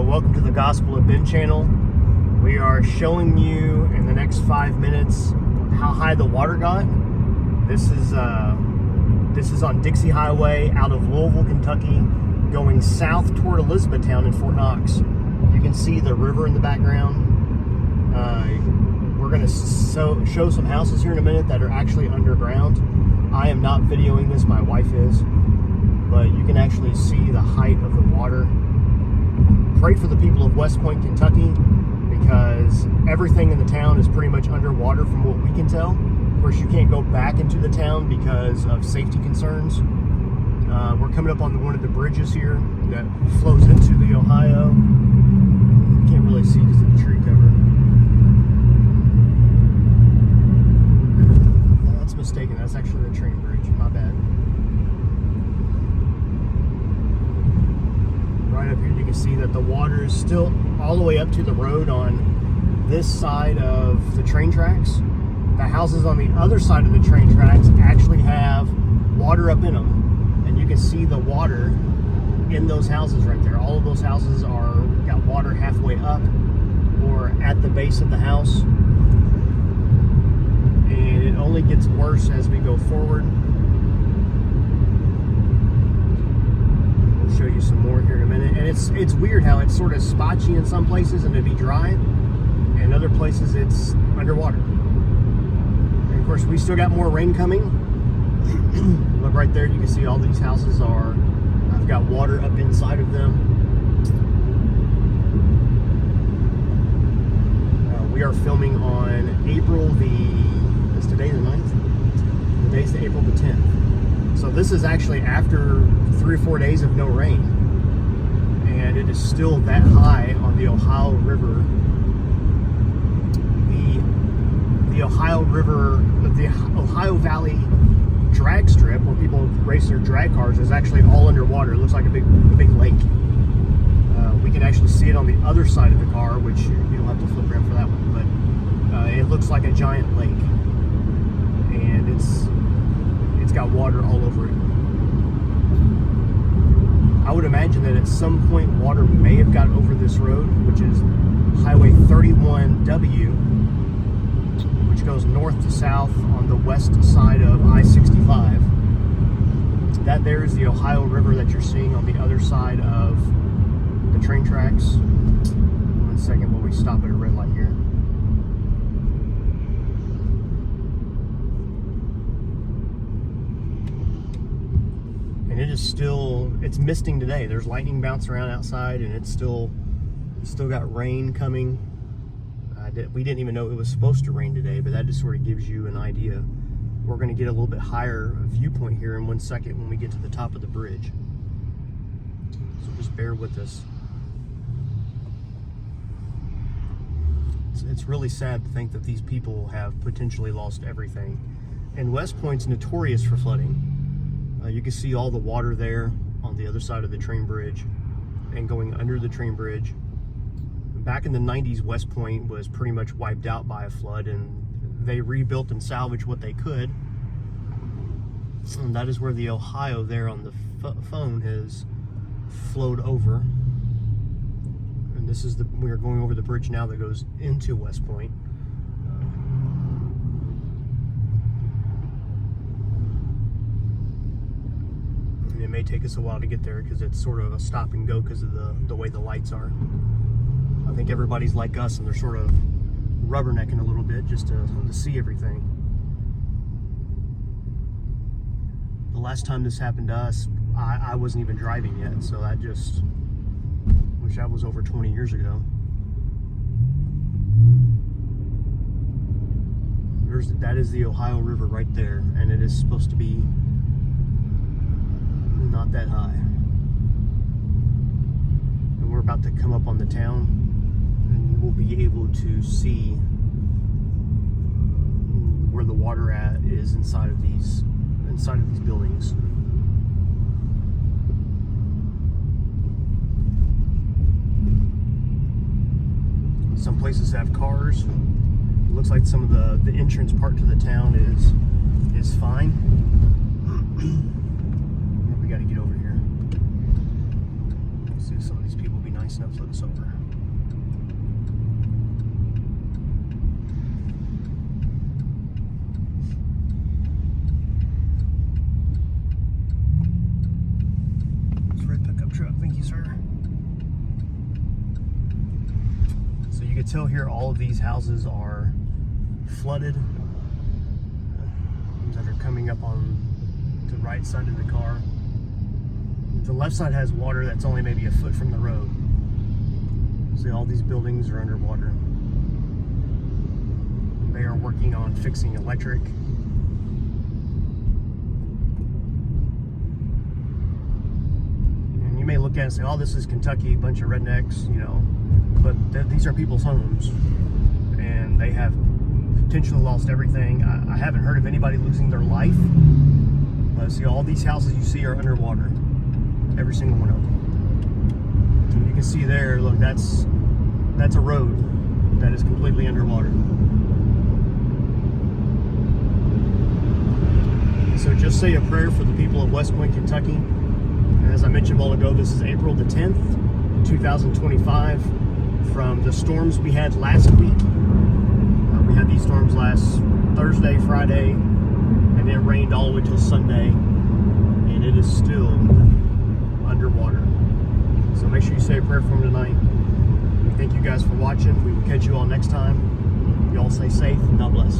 welcome to the Gospel of Ben channel. We are showing you in the next 5 minutes how high the water got. This is on Dixie Highway out of Louisville, Kentucky, going south toward Elizabethtown in Fort Knox. You can see the river in the background. We're going to show some houses here in a minute that are actually underground. I am not videoing this, my wife is, but you can actually see the height of the water. Pray for the people of West Point, Kentucky, because everything in the town is pretty much underwater from what we can tell. Of course, you can't go back into the town because of safety concerns. We're coming up on one of the bridges here that flows into the Ohio. You can't really see because of the tree cover. That's mistaken. That's actually the train bridge. My bad. Right up here you can see that the water is still all the way up to the road on this side of the train tracks. The houses on the other side of the train tracks actually have water up in them, and you can see the water in those houses right there. All of those houses got water halfway up or at the base of the house, and it only gets worse as we go forward. We'll show you some more here in a minute. And it's weird how it's sort of spotchy in some places and it'd be dry, and other places it's underwater. And of course, we still got more rain coming. Look right there, you can see all these houses I've got water up inside of them. We are filming on is today the 9th? Today's the April the 10th. So this is actually after 3 or 4 days of no rain. And it is still that high on the Ohio River. The Ohio River, the Ohio Valley drag strip where people race their drag cars is actually all underwater. It looks like a big lake. We can actually see it on the other side of the car, which you don't have to flip around for that one, but it looks like a giant lake, and it's got water all over it. I would imagine that at some point water may have got over this road, which is Highway 31W, which goes north to south on the west side of I-65. That there is the Ohio River that you're seeing on the other side of the train tracks. 1 second while we stop at a red light here. And it is it's misting today. There's lightning bouncing around outside, and it's still got rain coming. We didn't even know it was supposed to rain today, but that just sort of gives you an idea. We're going to get a little bit higher viewpoint here in 1 second when we get to the top of the bridge. So just bear with us. It's really sad to think that these people have potentially lost everything. And West Point's notorious for flooding. You can see all the water there on the other side of the train bridge and going under the train bridge. Back in the 90s, West Point was pretty much wiped out by a flood, and they rebuilt and salvaged what they could. And that is where the Ohio there on the phone has flowed over. And this is we are going over the bridge now that goes into West Point. And it may take us a while to get there because it's sort of a stop and go because of the way the lights are. I think everybody's like us, and they're sort of rubbernecking a little bit just to see everything. The last time this happened to us, I wasn't even driving yet, so I just wish that was over 20 years ago. That is the Ohio River right there, and it is supposed to be not that high. And we're about to come up on the town, and we'll be able to see where the water is inside of these buildings. Some places have cars. It looks like some of the entrance part to the town is fine. We got to get over here. See, some of these people be nice. nice enough to flip us over. Truck. Thank you, sir. So you can tell here all of these houses are flooded that are coming up on the right side of the car. The left side has water that's only maybe a foot from the road. See, all these buildings are underwater. They are working on fixing electric. You may look at it and say, oh, this is Kentucky, a bunch of rednecks, you know, but these are people's homes, and they have potentially lost everything. I haven't heard of anybody losing their life, but see, all these houses you see are underwater, every single one of them. And you can see there, look, that's a road that is completely underwater. So just say a prayer for the people of West Point, Kentucky. As I mentioned a while ago, this is April the 10th, 2025. From the storms we had last week, we had these storms last Thursday, Friday, and it rained all the way till Sunday, and it is still underwater. So make sure you say a prayer for me tonight. We thank you guys for watching. We will catch you all next time. You all stay safe. God bless.